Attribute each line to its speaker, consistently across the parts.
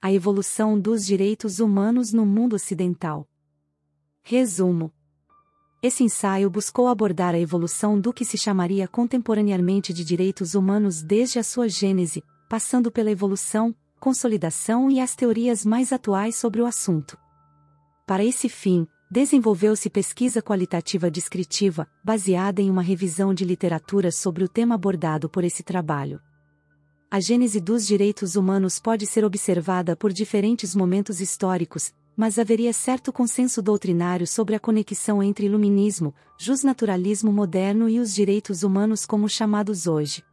Speaker 1: A evolução dos direitos humanos no mundo ocidental. Resumo. Esse ensaio buscou abordar a evolução do que se chamaria contemporaneamente de direitos humanos desde a sua gênese, passando pela evolução, consolidação e as teorias mais atuais sobre o assunto. Para esse fim, desenvolveu-se pesquisa qualitativa descritiva, baseada em uma revisão de literatura sobre o tema abordado por esse trabalho. A gênese dos direitos humanos pode ser observada por diferentes momentos históricos, mas haveria certo consenso doutrinário sobre a conexão entre iluminismo, justnaturalismo moderno e os direitos humanos como chamados hoje.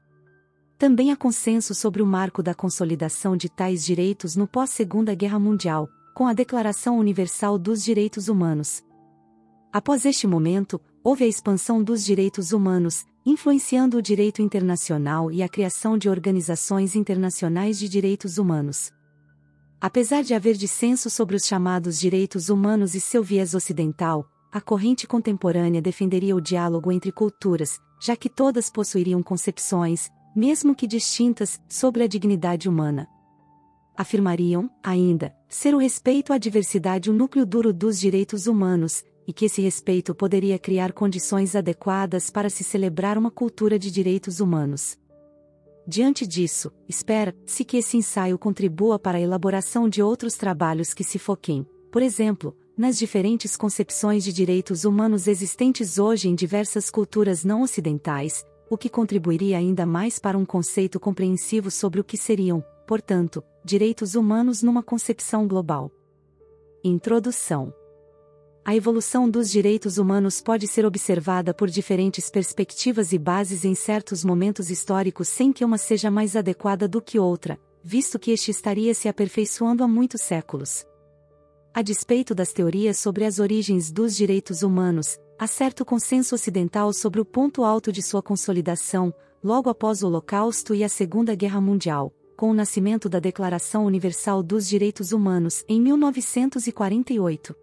Speaker 1: Também há consenso sobre o marco da consolidação de tais direitos no pós-Segunda Guerra Mundial, com a Declaração Universal dos Direitos Humanos. Após este momento, houve a expansão dos direitos humanos, influenciando o direito internacional e a criação de organizações internacionais de direitos humanos. Apesar de haver dissenso sobre os chamados direitos humanos e seu viés ocidental, a corrente contemporânea defenderia o diálogo entre culturas, já que todas possuiriam concepções, mesmo que distintas, sobre a dignidade humana. Afirmariam, ainda, ser o respeito à diversidade o núcleo duro dos direitos humanos, e que esse respeito poderia criar condições adequadas para se celebrar uma cultura de direitos humanos. Diante disso, espera-se que esse ensaio contribua para a elaboração de outros trabalhos que se foquem, por exemplo, nas diferentes concepções de direitos humanos existentes hoje em diversas culturas não ocidentais, o que contribuiria ainda mais para um conceito compreensivo sobre o que seriam, portanto, direitos humanos numa concepção global. Introdução. A evolução dos direitos humanos pode ser observada por diferentes perspectivas e bases em certos momentos históricos sem que uma seja mais adequada do que outra, visto que este estaria se aperfeiçoando há muitos séculos. A despeito das teorias sobre as origens dos direitos humanos, há certo consenso ocidental sobre o ponto alto de sua consolidação, logo após o Holocausto e a Segunda Guerra Mundial, com o nascimento da Declaração Universal dos Direitos Humanos em 1948.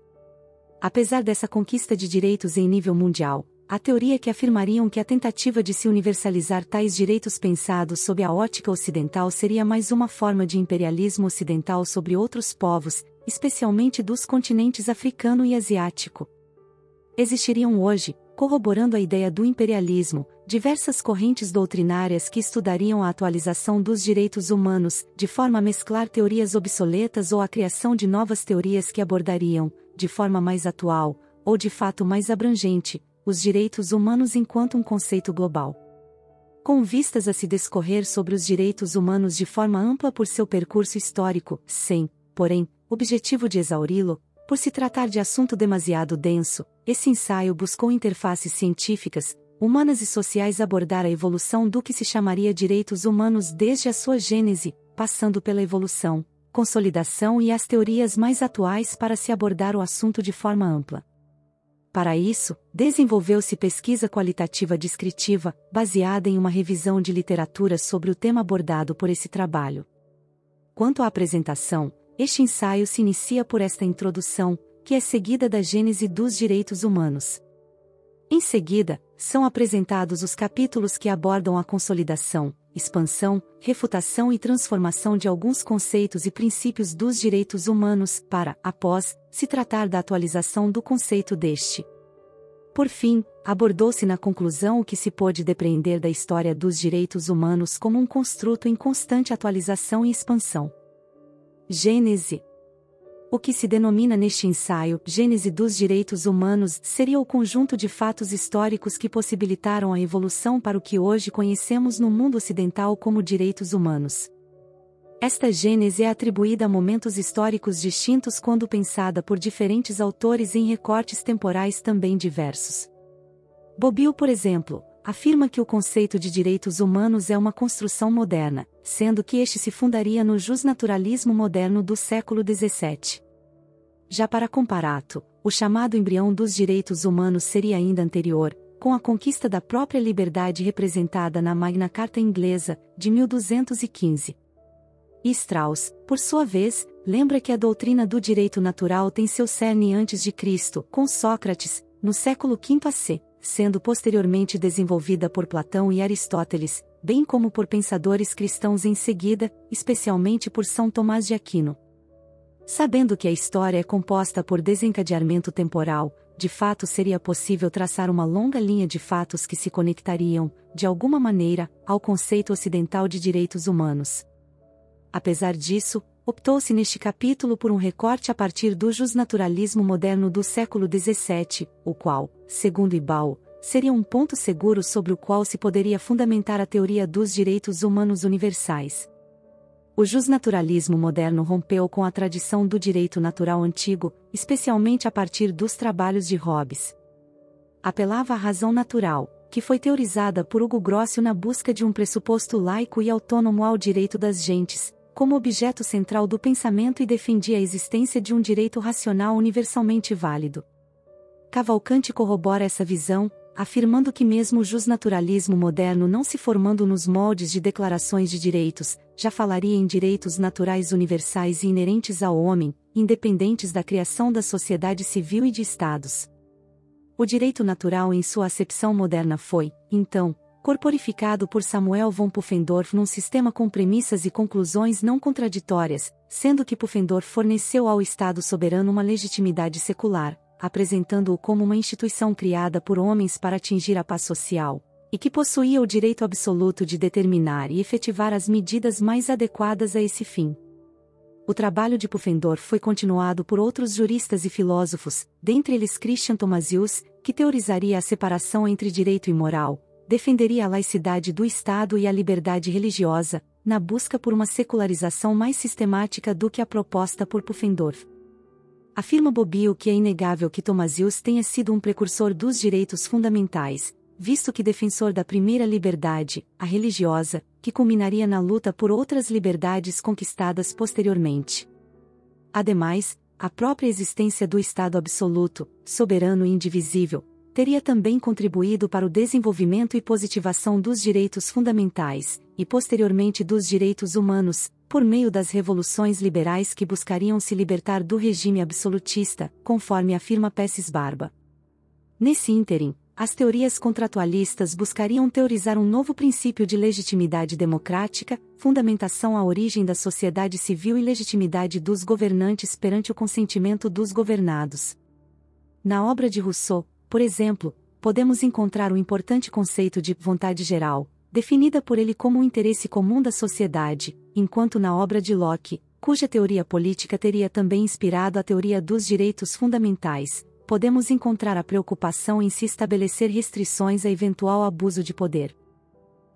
Speaker 1: Apesar dessa conquista de direitos em nível mundial, há teoria que afirmariam que a tentativa de se universalizar tais direitos pensados sob a ótica ocidental seria mais uma forma de imperialismo ocidental sobre outros povos, especialmente dos continentes africano e asiático. Existiriam hoje, corroborando a ideia do imperialismo, diversas correntes doutrinárias que estudariam a atualização dos direitos humanos, de forma a mesclar teorias obsoletas ou a criação de novas teorias que abordariam, de forma mais atual, ou de fato mais abrangente, os direitos humanos enquanto um conceito global. Com vistas a se discorrer sobre os direitos humanos de forma ampla por seu percurso histórico, sem, porém, objetivo de exauri-lo, por se tratar de assunto demasiado denso, esse ensaio buscou interfaces científicas, humanas e sociais abordar a evolução do que se chamaria direitos humanos desde a sua gênese, passando pela evolução, consolidação e as teorias mais atuais para se abordar o assunto de forma ampla. Para isso, desenvolveu-se pesquisa qualitativa descritiva, baseada em uma revisão de literatura sobre o tema abordado por esse trabalho. Quanto à apresentação, este ensaio se inicia por esta introdução, que é seguida da gênese dos direitos humanos. Em seguida, são apresentados os capítulos que abordam a consolidação, expansão, refutação e transformação de alguns conceitos e princípios dos direitos humanos, para, após, se tratar da atualização do conceito deste. Por fim, abordou-se na conclusão o que se pôde depreender da história dos direitos humanos como um construto em constante atualização e expansão. Gênese. O que se denomina neste ensaio Gênese dos Direitos Humanos seria o conjunto de fatos históricos que possibilitaram a evolução para o que hoje conhecemos no mundo ocidental como direitos humanos. Esta gênese é atribuída a momentos históricos distintos quando pensada por diferentes autores em recortes temporais também diversos. Bobbio, por exemplo, afirma que o conceito de direitos humanos é uma construção moderna, sendo que este se fundaria no justnaturalismo moderno do século XVII. Já para Comparato, o chamado embrião dos direitos humanos seria ainda anterior, com a conquista da própria liberdade representada na Magna Carta inglesa, de 1215. E Strauss, por sua vez, lembra que a doutrina do direito natural tem seu cerne antes de Cristo, com Sócrates, no século V a.C., sendo posteriormente desenvolvida por Platão e Aristóteles, bem como por pensadores cristãos em seguida, especialmente por São Tomás de Aquino. Sabendo que a história é composta por desencadeamento temporal, de fato seria possível traçar uma longa linha de fatos que se conectariam, de alguma maneira, ao conceito ocidental de direitos humanos. Apesar disso, optou-se neste capítulo por um recorte a partir do justnaturalismo moderno do século XVII, o qual, segundo Ibal, seria um ponto seguro sobre o qual se poderia fundamentar a teoria dos direitos humanos universais. O justnaturalismo moderno rompeu com a tradição do direito natural antigo, especialmente a partir dos trabalhos de Hobbes. Apelava à razão natural, que foi teorizada por Hugo Grocio na busca de um pressuposto laico e autônomo ao direito das gentes, como objeto central do pensamento, e defendia a existência de um direito racional universalmente válido. Cavalcanti corrobora essa visão, afirmando que mesmo o justnaturalismo moderno, não se formando nos moldes de declarações de direitos, já falaria em direitos naturais universais e inerentes ao homem, independentes da criação da sociedade civil e de estados. O direito natural em sua acepção moderna foi, então, corporificado por Samuel von Pufendorf num sistema com premissas e conclusões não contraditórias, sendo que Pufendorf forneceu ao Estado soberano uma legitimidade secular, apresentando-o como uma instituição criada por homens para atingir a paz social, e que possuía o direito absoluto de determinar e efetivar as medidas mais adequadas a esse fim. O trabalho de Pufendorf foi continuado por outros juristas e filósofos, dentre eles Christian Thomasius, que teorizaria a separação entre direito e moral, defenderia a laicidade do Estado e a liberdade religiosa, na busca por uma secularização mais sistemática do que a proposta por Pufendorf. Afirma Bobbio que é inegável que Thomasius tenha sido um precursor dos direitos fundamentais, visto que defensor da primeira liberdade, a religiosa, que culminaria na luta por outras liberdades conquistadas posteriormente. Ademais, a própria existência do Estado absoluto, soberano e indivisível, teria também contribuído para o desenvolvimento e positivação dos direitos fundamentais, e posteriormente dos direitos humanos, por meio das revoluções liberais que buscariam se libertar do regime absolutista, conforme afirma Pessis Barba. Nesse ínterim, as teorias contratualistas buscariam teorizar um novo princípio de legitimidade democrática, fundamentação à origem da sociedade civil e legitimidade dos governantes perante o consentimento dos governados. Na obra de Rousseau, por exemplo, podemos encontrar o importante conceito de vontade geral, definida por ele como o interesse comum da sociedade, enquanto na obra de Locke, cuja teoria política teria também inspirado a teoria dos direitos fundamentais, podemos encontrar a preocupação em se estabelecer restrições a eventual abuso de poder.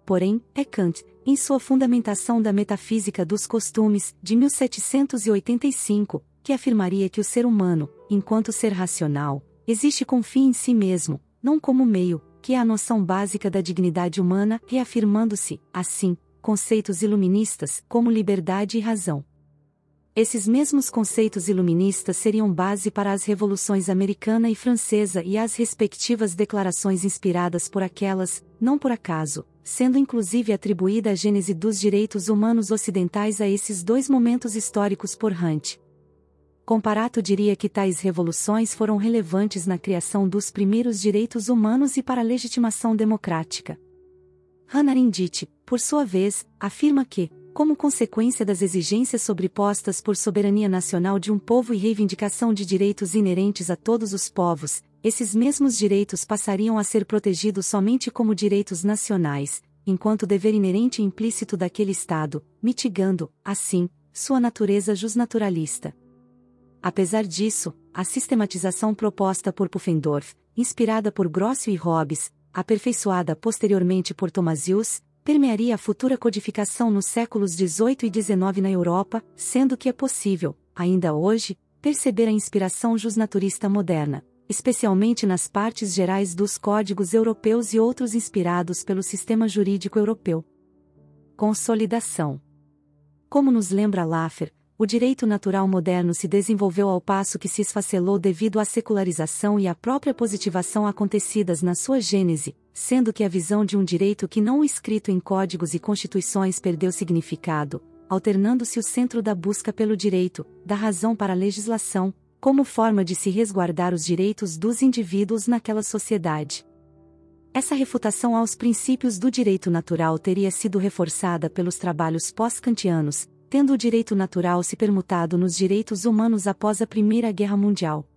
Speaker 1: Porém, é Kant, em sua Fundamentação da Metafísica dos Costumes, de 1785, que afirmaria que o ser humano, enquanto ser racional, existe com fim em si mesmo, não como meio, que é a noção básica da dignidade humana, reafirmando-se, assim, conceitos iluministas, como liberdade e razão. Esses mesmos conceitos iluministas seriam base para as revoluções americana e francesa e as respectivas declarações inspiradas por aquelas, não por acaso, sendo inclusive atribuída a gênese dos direitos humanos ocidentais a esses dois momentos históricos por Hunt. Comparato diria que tais revoluções foram relevantes na criação dos primeiros direitos humanos e para a legitimação democrática. Hannah Arendt, por sua vez, afirma que, como consequência das exigências sobrepostas por soberania nacional de um povo e reivindicação de direitos inerentes a todos os povos, esses mesmos direitos passariam a ser protegidos somente como direitos nacionais, enquanto dever inerente e implícito daquele Estado, mitigando, assim, sua natureza justnaturalista. Apesar disso, a sistematização proposta por Pufendorf, inspirada por Grocio e Hobbes, aperfeiçoada posteriormente por Thomasius, permearia a futura codificação nos séculos XVIII e XIX na Europa, sendo que é possível, ainda hoje, perceber a inspiração justnaturista moderna, especialmente nas partes gerais dos códigos europeus e outros inspirados pelo sistema jurídico europeu. Consolidação. Como nos lembra Laffer, o direito natural moderno se desenvolveu ao passo que se esfacelou devido à secularização e à própria positivação acontecidas na sua gênese, sendo que a visão de um direito que não escrito em códigos e constituições perdeu significado, alternando-se o centro da busca pelo direito, da razão para a legislação, como forma de se resguardar os direitos dos indivíduos naquela sociedade. Essa refutação aos princípios do direito natural teria sido reforçada pelos trabalhos pós-kantianos, tendo o direito natural se permutado nos direitos humanos após a Primeira Guerra Mundial.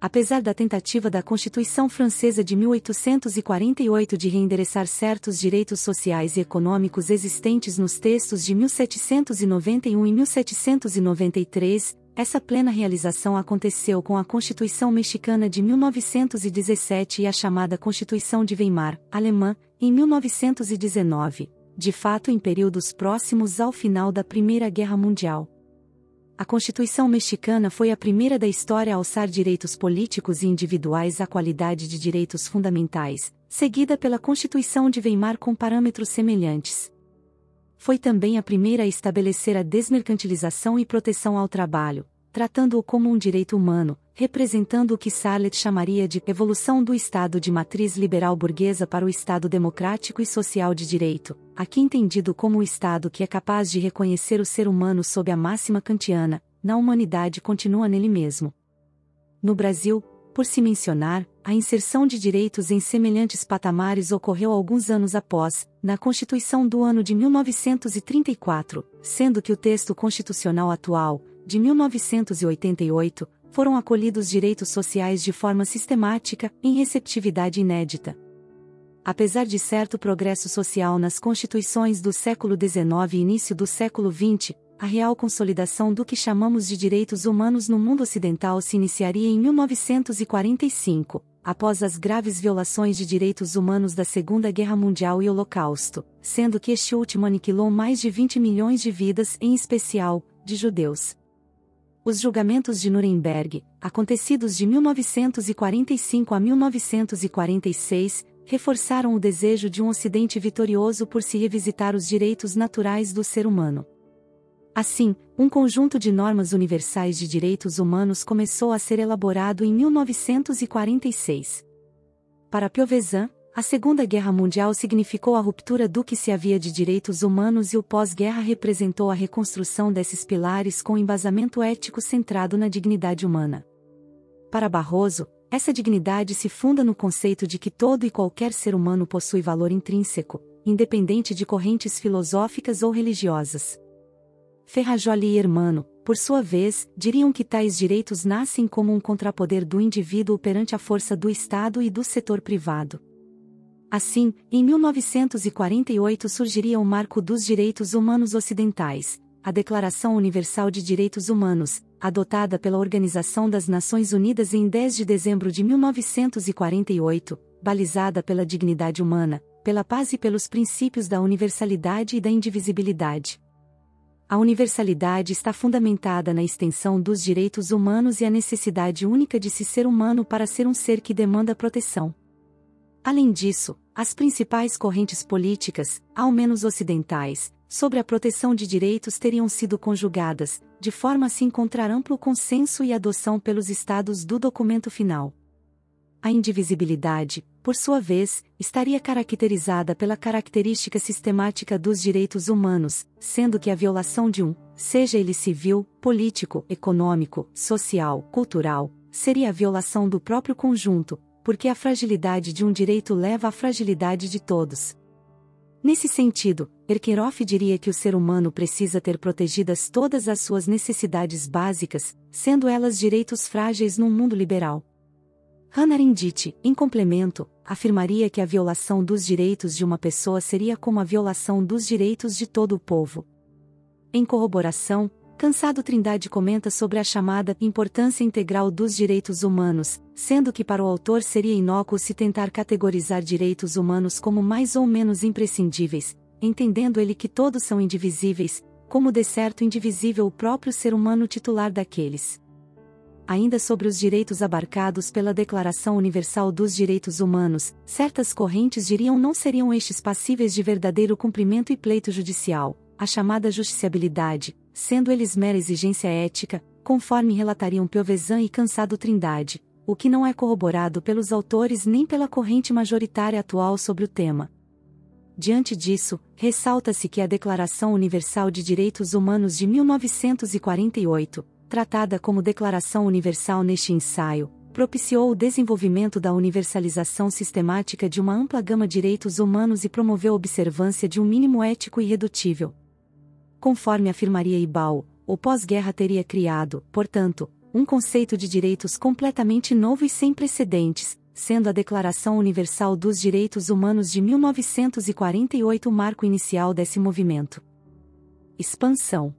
Speaker 1: Apesar da tentativa da Constituição Francesa de 1848 de reendereçar certos direitos sociais e econômicos existentes nos textos de 1791 e 1793, essa plena realização aconteceu com a Constituição Mexicana de 1917 e a chamada Constituição de Weimar, alemã, em 1919, de fato em períodos próximos ao final da Primeira Guerra Mundial. A Constituição Mexicana foi a primeira da história a alçar direitos políticos e individuais à qualidade de direitos fundamentais, seguida pela Constituição de Weimar com parâmetros semelhantes. Foi também a primeira a estabelecer a desmercantilização e proteção ao trabalho, tratando-o como um direito humano, representando o que Sarlet chamaria de evolução do Estado de matriz liberal burguesa para o Estado democrático e social de direito, aqui entendido como o Estado que é capaz de reconhecer o ser humano sob a máxima kantiana, na humanidade continua nele mesmo. No Brasil, por se mencionar, a inserção de direitos em semelhantes patamares ocorreu alguns anos após, na Constituição do ano de 1934, sendo que o texto constitucional atual, de 1988, foram acolhidos direitos sociais de forma sistemática, em receptividade inédita. Apesar de certo progresso social nas constituições do século XIX e início do século XX, a real consolidação do que chamamos de direitos humanos no mundo ocidental se iniciaria em 1945, após as graves violações de direitos humanos da Segunda Guerra Mundial e Holocausto, sendo que este último aniquilou mais de 20 milhões de vidas, em especial, de judeus. Os julgamentos de Nuremberg, acontecidos de 1945 a 1946, reforçaram o desejo de um Ocidente vitorioso por se revisitar os direitos naturais do ser humano. Assim, um conjunto de normas universais de direitos humanos começou a ser elaborado em 1946. Para Piovesan, a Segunda Guerra Mundial significou a ruptura do que se havia de direitos humanos e o pós-guerra representou a reconstrução desses pilares com embasamento ético centrado na dignidade humana. Para Barroso, essa dignidade se funda no conceito de que todo e qualquer ser humano possui valor intrínseco, independente de correntes filosóficas ou religiosas. Ferrajoli e Hermano, por sua vez, diriam que tais direitos nascem como um contrapoder do indivíduo perante a força do Estado e do setor privado. Assim, em 1948 surgiria o Marco dos Direitos Humanos Ocidentais, a Declaração Universal de Direitos Humanos, adotada pela Organização das Nações Unidas em 10 de dezembro de 1948, balizada pela dignidade humana, pela paz e pelos princípios da universalidade e da indivisibilidade. A universalidade está fundamentada na extensão dos direitos humanos e a necessidade única de se ser humano para ser um ser que demanda proteção. Além disso, as principais correntes políticas, ao menos ocidentais, sobre a proteção de direitos teriam sido conjugadas, de forma a se encontrar amplo consenso e adoção pelos Estados do documento final. A indivisibilidade, por sua vez, estaria caracterizada pela característica sistemática dos direitos humanos, sendo que a violação de um, seja ele civil, político, econômico, social, cultural, seria a violação do próprio conjunto, porque a fragilidade de um direito leva à fragilidade de todos. Nesse sentido, Erkeroff diria que o ser humano precisa ter protegidas todas as suas necessidades básicas, sendo elas direitos frágeis num mundo liberal. Hannah Arendt, em complemento, afirmaria que a violação dos direitos de uma pessoa seria como a violação dos direitos de todo o povo. Em corroboração, Cansado Trindade comenta sobre a chamada importância integral dos direitos humanos, sendo que para o autor seria inócuo se tentar categorizar direitos humanos como mais ou menos imprescindíveis, entendendo ele que todos são indivisíveis, como de certo indivisível o próprio ser humano titular daqueles. Ainda sobre os direitos abarcados pela Declaração Universal dos Direitos Humanos, certas correntes diriam não seriam estes passíveis de verdadeiro cumprimento e pleito judicial, a chamada justiciabilidade, sendo eles mera exigência ética, conforme relatariam Piovesan e Cansado Trindade, o que não é corroborado pelos autores nem pela corrente majoritária atual sobre o tema. Diante disso, ressalta-se que a Declaração Universal de Direitos Humanos de 1948, tratada como Declaração Universal neste ensaio, propiciou o desenvolvimento da universalização sistemática de uma ampla gama de direitos humanos e promoveu a observância de um mínimo ético irredutível. conforme afirmaria Ibal, o pós-guerra teria criado, portanto, um conceito de direitos completamente novo e sem precedentes, sendo a Declaração Universal dos Direitos Humanos de 1948 o marco inicial desse movimento. Expansão.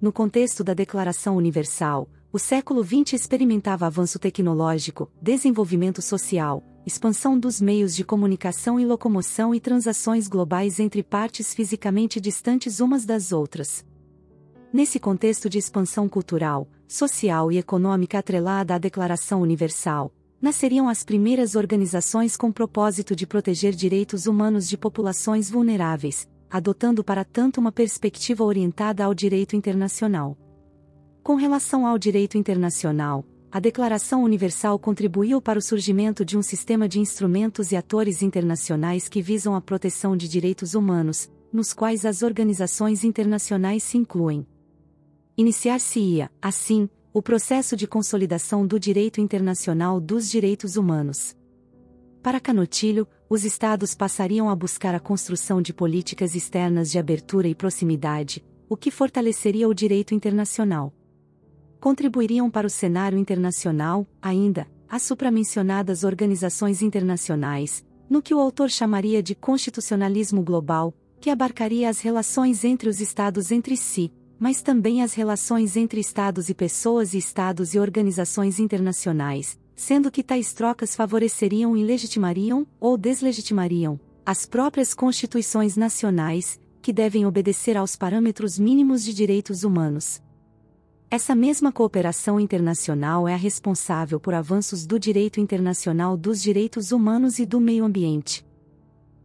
Speaker 1: No contexto da Declaração Universal, o século XX experimentava avanço tecnológico, desenvolvimento social, expansão dos meios de comunicação e locomoção e transações globais entre partes fisicamente distantes umas das outras. Nesse contexto de expansão cultural, social e econômica atrelada à Declaração Universal, nasceriam as primeiras organizações com propósito de proteger direitos humanos de populações vulneráveis, adotando para tanto uma perspectiva orientada ao direito internacional. Com relação ao direito internacional, a Declaração Universal contribuiu para o surgimento de um sistema de instrumentos e atores internacionais que visam a proteção de direitos humanos, nos quais as organizações internacionais se incluem. Iniciar-se-ia, assim, o processo de consolidação do direito internacional dos direitos humanos. Para Canutilho, os Estados passariam a buscar a construção de políticas externas de abertura e proximidade, o que fortaleceria o direito internacional. Contribuiriam para o cenário internacional, ainda, as supramencionadas organizações internacionais, no que o autor chamaria de constitucionalismo global, que abarcaria as relações entre os Estados entre si, mas também as relações entre Estados e pessoas e Estados e organizações internacionais, sendo que tais trocas favoreceriam e legitimariam, ou deslegitimariam, as próprias constituições nacionais, que devem obedecer aos parâmetros mínimos de direitos humanos. Essa mesma cooperação internacional é a responsável por avanços do direito internacional dos direitos humanos e do meio ambiente.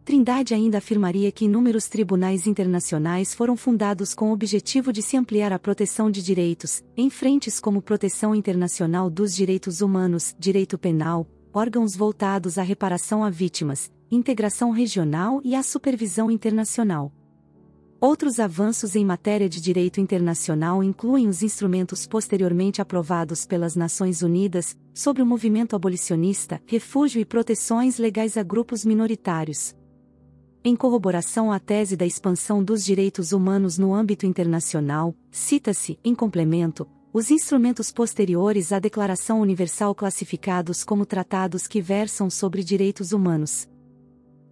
Speaker 1: Trindade ainda afirmaria que inúmeros tribunais internacionais foram fundados com o objetivo de se ampliar a proteção de direitos, em frentes como Proteção Internacional dos Direitos Humanos, Direito Penal, órgãos voltados à reparação a vítimas, integração regional e à supervisão internacional. Outros avanços em matéria de direito internacional incluem os instrumentos posteriormente aprovados pelas Nações Unidas, sobre o movimento abolicionista, refúgio e proteções legais a grupos minoritários. Em corroboração à tese da expansão dos direitos humanos no âmbito internacional, cita-se, em complemento, os instrumentos posteriores à Declaração Universal classificados como tratados que versam sobre direitos humanos.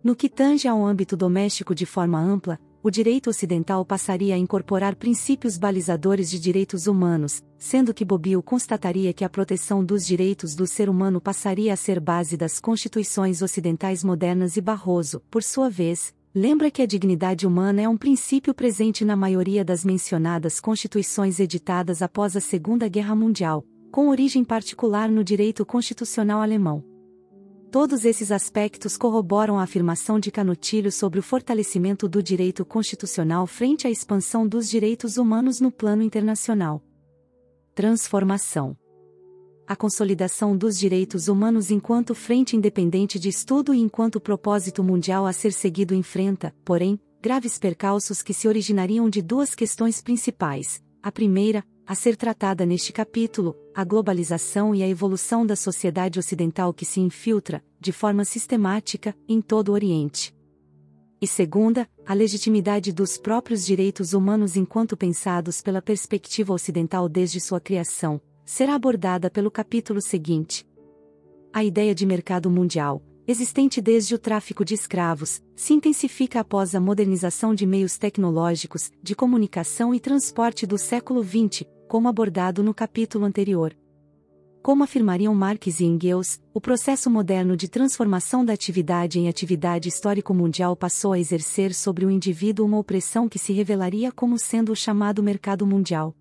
Speaker 1: No que tange ao âmbito doméstico de forma ampla, o direito ocidental passaria a incorporar princípios balizadores de direitos humanos, sendo que Bobbio constataria que a proteção dos direitos do ser humano passaria a ser base das constituições ocidentais modernas e Barroso, por sua vez, lembra que a dignidade humana é um princípio presente na maioria das mencionadas constituições editadas após a Segunda Guerra Mundial, com origem particular no direito constitucional alemão. Todos esses aspectos corroboram a afirmação de Canutilho sobre o fortalecimento do direito constitucional frente à expansão dos direitos humanos no plano internacional. Transformação. A consolidação dos direitos humanos enquanto frente independente de estudo e enquanto propósito mundial a ser seguido enfrenta, porém, graves percalços que se originariam de duas questões principais. A primeira, a ser tratada neste capítulo, a globalização e a evolução da sociedade ocidental que se infiltra, de forma sistemática, em todo o Oriente. E segunda, a legitimidade dos próprios direitos humanos enquanto pensados pela perspectiva ocidental desde sua criação, será abordada pelo capítulo seguinte. A ideia de mercado mundial, existente desde o tráfico de escravos, se intensifica após a modernização de meios tecnológicos, de comunicação e transporte do século XX, como abordado no capítulo anterior. Como afirmariam Marx e Engels, o processo moderno de transformação da atividade em atividade histórico mundial passou a exercer sobre o indivíduo uma opressão que se revelaria como sendo o chamado mercado mundial.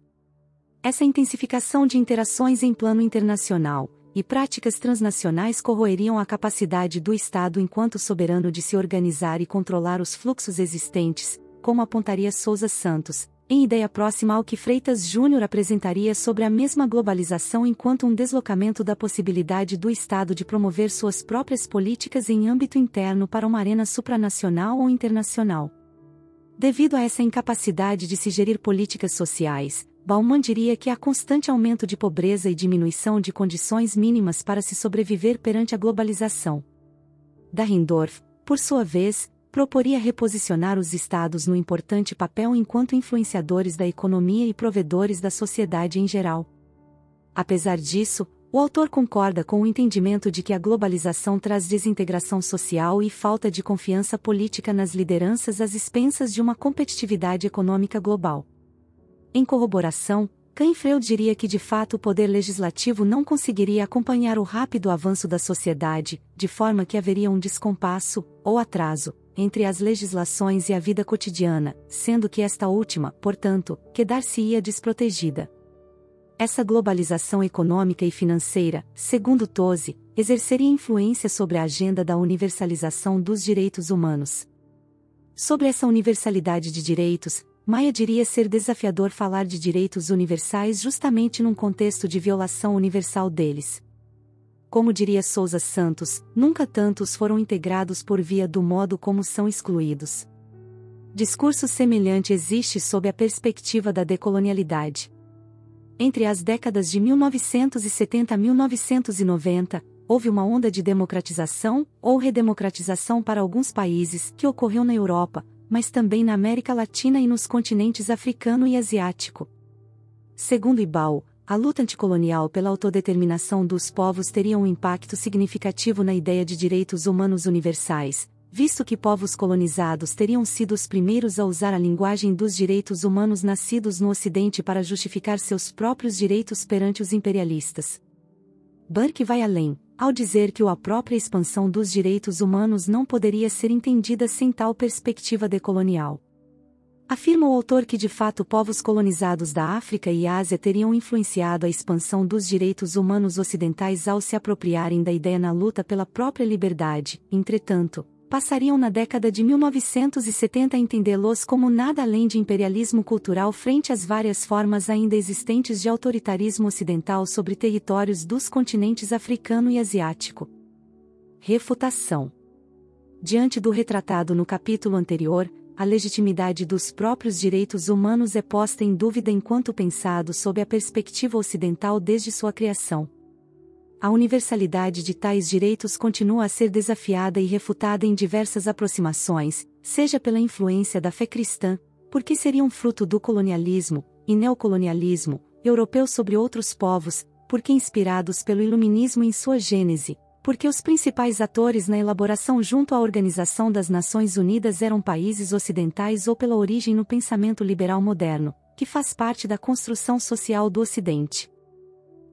Speaker 1: Essa intensificação de interações em plano internacional e práticas transnacionais corroeriam a capacidade do Estado enquanto soberano de se organizar e controlar os fluxos existentes, como apontaria Sousa Santos, em ideia próxima ao que Freitas Júnior apresentaria sobre a mesma globalização enquanto um deslocamento da possibilidade do Estado de promover suas próprias políticas em âmbito interno para uma arena supranacional ou internacional. Devido a essa incapacidade de se gerir políticas sociais, Bauman diria que há constante aumento de pobreza e diminuição de condições mínimas para se sobreviver perante a globalização. Dahrendorf, por sua vez, proporia reposicionar os Estados no importante papel enquanto influenciadores da economia e provedores da sociedade em geral. Apesar disso, o autor concorda com o entendimento de que a globalização traz desintegração social e falta de confiança política nas lideranças às expensas de uma competitividade econômica global. Em corroboração, Canfield diria que de fato o poder legislativo não conseguiria acompanhar o rápido avanço da sociedade, de forma que haveria um descompasso, ou atraso, entre as legislações e a vida cotidiana, sendo que esta última, portanto, quedar-se-ia desprotegida. Essa globalização econômica e financeira, segundo Toze, exerceria influência sobre a agenda da universalização dos direitos humanos. Sobre essa universalidade de direitos, Maia diria ser desafiador falar de direitos universais justamente num contexto de violação universal deles. Como diria Sousa Santos, nunca tantos foram integrados por via do modo como são excluídos. Discurso semelhante existe sob a perspectiva da decolonialidade. Entre as décadas de 1970 a 1990, houve uma onda de democratização ou redemocratização para alguns países que ocorreu na Europa, mas também na América Latina e nos continentes africano e asiático. Segundo Ibal, a luta anticolonial pela autodeterminação dos povos teria um impacto significativo na ideia de direitos humanos universais, visto que povos colonizados teriam sido os primeiros a usar a linguagem dos direitos humanos nascidos no Ocidente para justificar seus próprios direitos perante os imperialistas. Burke vai além, ao dizer que a própria expansão dos direitos humanos não poderia ser entendida sem tal perspectiva decolonial. Afirma o autor que de fato povos colonizados da África e Ásia teriam influenciado a expansão dos direitos humanos ocidentais ao se apropriarem da ideia na luta pela própria liberdade, entretanto, passariam na década de 1970 a entendê-los como nada além de imperialismo cultural frente às várias formas ainda existentes de autoritarismo ocidental sobre territórios dos continentes africano e asiático. Refutação. Diante do retratado no capítulo anterior, a legitimidade dos próprios direitos humanos é posta em dúvida enquanto pensado sob a perspectiva ocidental desde sua criação. A universalidade de tais direitos continua a ser desafiada e refutada em diversas aproximações, seja pela influência da fé cristã, porque seriam fruto do colonialismo, e neocolonialismo, europeu sobre outros povos, porque inspirados pelo iluminismo em sua gênese, porque os principais atores na elaboração junto à Organização das Nações Unidas eram países ocidentais ou pela origem no pensamento liberal moderno, que faz parte da construção social do Ocidente.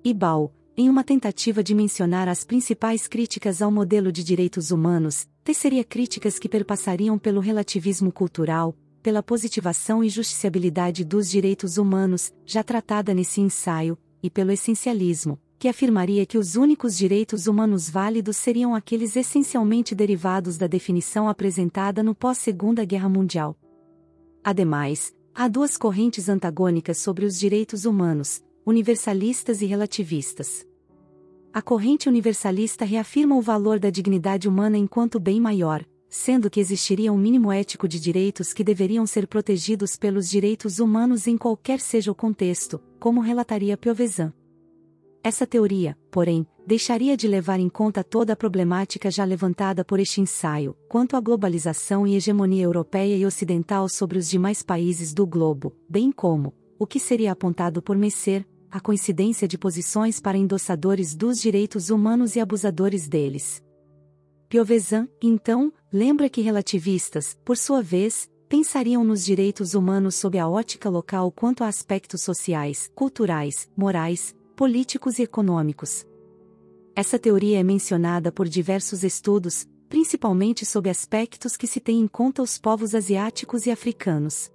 Speaker 1: Ibal, em uma tentativa de mencionar as principais críticas ao modelo de direitos humanos, teceria críticas que perpassariam pelo relativismo cultural, pela positivação e justiciabilidade dos direitos humanos, já tratada nesse ensaio, e pelo essencialismo, que afirmaria que os únicos direitos humanos válidos seriam aqueles essencialmente derivados da definição apresentada no pós-Segunda Guerra Mundial. Ademais, há duas correntes antagônicas sobre os direitos humanos, universalistas e relativistas. A corrente universalista reafirma o valor da dignidade humana enquanto bem maior, sendo que existiria um mínimo ético de direitos que deveriam ser protegidos pelos direitos humanos em qualquer seja o contexto, como relataria Piovesan. Essa teoria, porém, deixaria de levar em conta toda a problemática já levantada por este ensaio, quanto à globalização e hegemonia europeia e ocidental sobre os demais países do globo, bem como, o que seria apontado por Messer, a coincidência de posições para endossadores dos direitos humanos e abusadores deles. Piovesan, então, lembra que relativistas, por sua vez, pensariam nos direitos humanos sob a ótica local quanto a aspectos sociais, culturais, morais, políticos e econômicos. Essa teoria é mencionada por diversos estudos, principalmente sob aspectos que se têm em conta os povos asiáticos e africanos.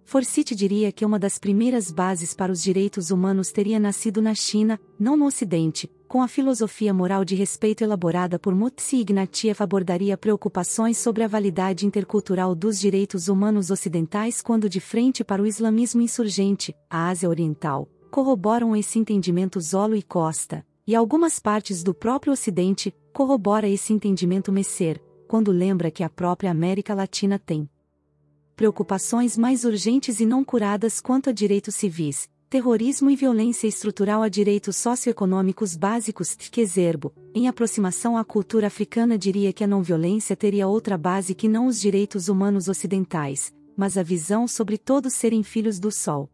Speaker 1: Forsyth diria que uma das primeiras bases para os direitos humanos teria nascido na China, não no Ocidente, com a filosofia moral de respeito elaborada por Motsi Ignatieff abordaria preocupações sobre a validade intercultural dos direitos humanos ocidentais quando de frente para o islamismo insurgente, a Ásia Oriental, corroboram esse entendimento Zolo e Costa, e algumas partes do próprio Ocidente, corrobora esse entendimento Messer, quando lembra que a própria América Latina tem preocupações mais urgentes e não curadas quanto a direitos civis, terrorismo e violência estrutural a direitos socioeconômicos básicos. Kezerbo, em aproximação à cultura africana, diria que a não-violência teria outra base que não os direitos humanos ocidentais, mas a visão sobre todos serem filhos do Sol.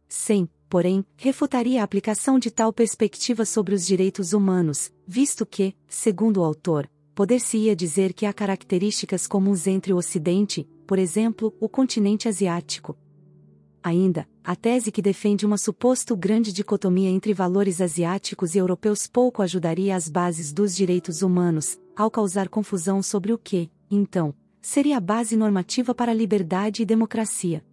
Speaker 1: Sem, porém, refutaria a aplicação de tal perspectiva sobre os direitos humanos, visto que, segundo o autor, poder-se-ia dizer que há características comuns entre o Ocidente, por exemplo, o continente asiático. Ainda, a tese que defende uma suposta grande dicotomia entre valores asiáticos e europeus pouco ajudaria as bases dos direitos humanos, ao causar confusão sobre o que, então, seria a base normativa para a liberdade e democracia.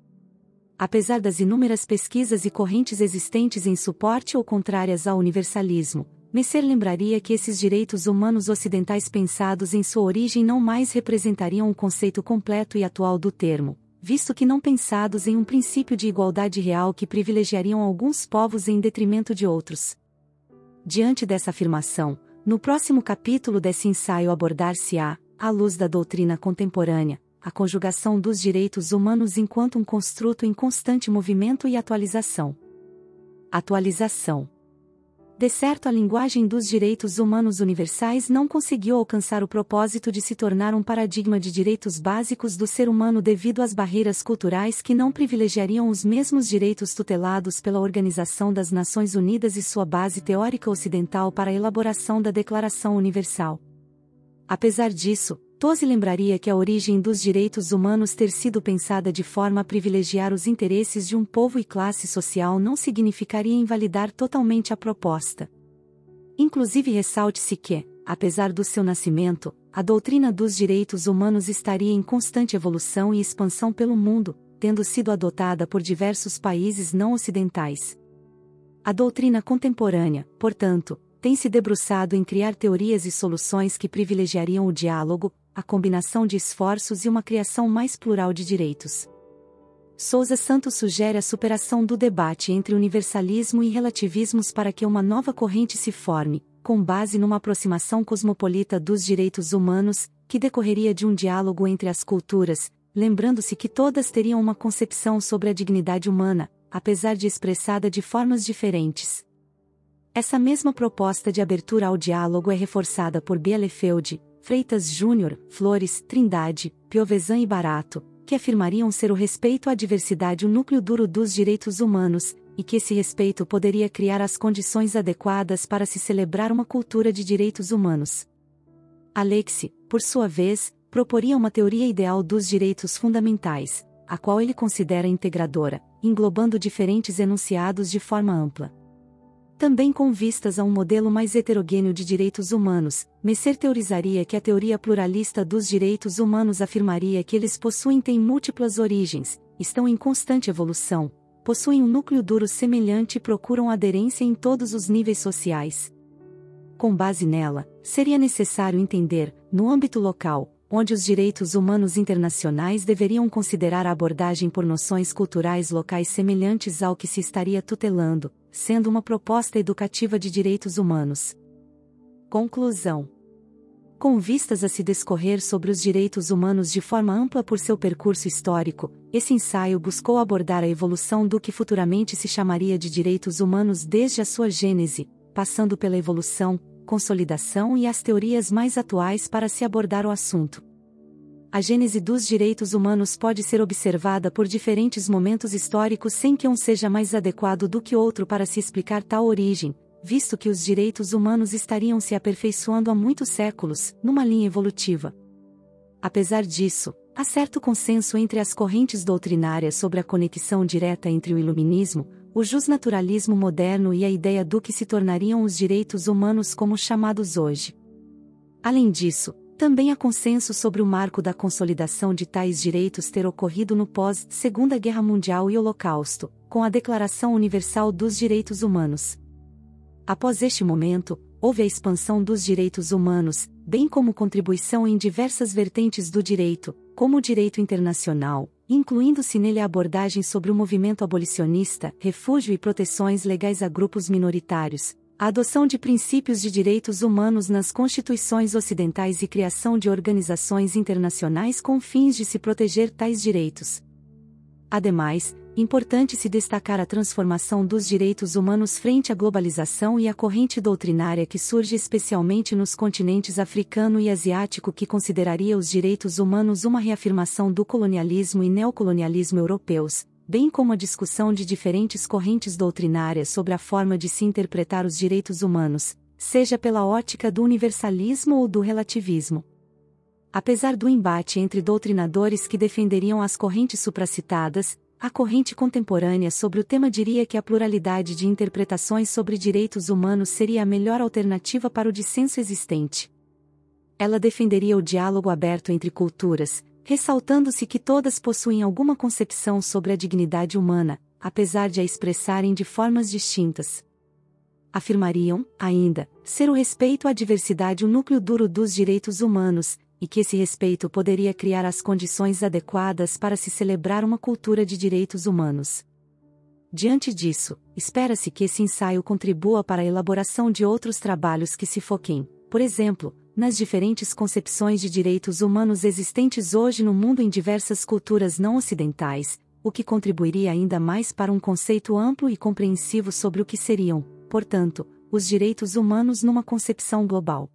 Speaker 1: Apesar das inúmeras pesquisas e correntes existentes em suporte ou contrárias ao universalismo, Messer lembraria que esses direitos humanos ocidentais pensados em sua origem não mais representariam o conceito completo e atual do termo, visto que não pensados em um princípio de igualdade real que privilegiariam alguns povos em detrimento de outros. Diante dessa afirmação, no próximo capítulo desse ensaio abordar-se-á, à luz da doutrina contemporânea, a conjugação dos direitos humanos enquanto um construto em constante movimento e atualização. Atualização. De certo, a linguagem dos direitos humanos universais não conseguiu alcançar o propósito de se tornar um paradigma de direitos básicos do ser humano devido às barreiras culturais que não privilegiariam os mesmos direitos tutelados pela Organização das Nações Unidas e sua base teórica ocidental para a elaboração da Declaração Universal. Apesar disso, Toze lembraria que a origem dos direitos humanos ter sido pensada de forma a privilegiar os interesses de um povo e classe social não significaria invalidar totalmente a proposta. Inclusive ressalte-se que, apesar do seu nascimento, a doutrina dos direitos humanos estaria em constante evolução e expansão pelo mundo, tendo sido adotada por diversos países não ocidentais. A doutrina contemporânea, portanto, tem se debruçado em criar teorias e soluções que privilegiariam o diálogo, a combinação de esforços e uma criação mais plural de direitos. Sousa Santos sugere a superação do debate entre universalismo e relativismos para que uma nova corrente se forme, com base numa aproximação cosmopolita dos direitos humanos, que decorreria de um diálogo entre as culturas, lembrando-se que todas teriam uma concepção sobre a dignidade humana, apesar de expressada de formas diferentes. Essa mesma proposta de abertura ao diálogo é reforçada por Bielefeld, Freitas Júnior, Flores, Trindade, Piovesan e Barato, que afirmariam ser o respeito à diversidade o núcleo duro dos direitos humanos, e que esse respeito poderia criar as condições adequadas para se celebrar uma cultura de direitos humanos. Alexi, por sua vez, proporia uma teoria ideal dos direitos fundamentais, a qual ele considera integradora, englobando diferentes enunciados de forma ampla. Também com vistas a um modelo mais heterogêneo de direitos humanos, Messer teorizaria que a teoria pluralista dos direitos humanos afirmaria que eles têm múltiplas origens, estão em constante evolução, possuem um núcleo duro semelhante e procuram aderência em todos os níveis sociais. Com base nela, seria necessário entender, no âmbito local, onde os direitos humanos internacionais deveriam considerar a abordagem por noções culturais locais semelhantes ao que se estaria tutelando, sendo uma proposta educativa de direitos humanos. Conclusão. Com vistas a se discorrer sobre os direitos humanos de forma ampla por seu percurso histórico, esse ensaio buscou abordar a evolução do que futuramente se chamaria de direitos humanos desde a sua gênese, passando pela evolução, consolidação e as teorias mais atuais para se abordar o assunto. A gênese dos direitos humanos pode ser observada por diferentes momentos históricos sem que um seja mais adequado do que outro para se explicar tal origem, visto que os direitos humanos estariam se aperfeiçoando há muitos séculos, numa linha evolutiva. Apesar disso, há certo consenso entre as correntes doutrinárias sobre a conexão direta entre o iluminismo, o justnaturalismo moderno e a ideia do que se tornariam os direitos humanos como chamados hoje. Além disso, também há consenso sobre o marco da consolidação de tais direitos ter ocorrido no pós-Segunda Guerra Mundial e Holocausto, com a Declaração Universal dos Direitos Humanos. Após este momento, houve a expansão dos direitos humanos, bem como contribuição em diversas vertentes do direito, como o direito internacional, incluindo-se nele a abordagem sobre o movimento abolicionista, refúgio e proteções legais a grupos minoritários, a adoção de princípios de direitos humanos nas constituições ocidentais e criação de organizações internacionais com fins de se proteger tais direitos. Ademais, importante se destacar a transformação dos direitos humanos frente à globalização e a corrente doutrinária que surge especialmente nos continentes africano e asiático, que consideraria os direitos humanos uma reafirmação do colonialismo e neocolonialismo europeus, bem como a discussão de diferentes correntes doutrinárias sobre a forma de se interpretar os direitos humanos, seja pela ótica do universalismo ou do relativismo. Apesar do embate entre doutrinadores que defenderiam as correntes supracitadas, a corrente contemporânea sobre o tema diria que a pluralidade de interpretações sobre direitos humanos seria a melhor alternativa para o dissenso existente. Ela defenderia o diálogo aberto entre culturas, ressaltando-se que todas possuem alguma concepção sobre a dignidade humana, apesar de a expressarem de formas distintas. Afirmariam, ainda, ser o respeito à diversidade o núcleo duro dos direitos humanos, e que esse respeito poderia criar as condições adequadas para se celebrar uma cultura de direitos humanos. Diante disso, espera-se que esse ensaio contribua para a elaboração de outros trabalhos que se foquem, por exemplo, nas diferentes concepções de direitos humanos existentes hoje no mundo em diversas culturas não ocidentais, o que contribuiria ainda mais para um conceito amplo e compreensivo sobre o que seriam, portanto, os direitos humanos numa concepção global.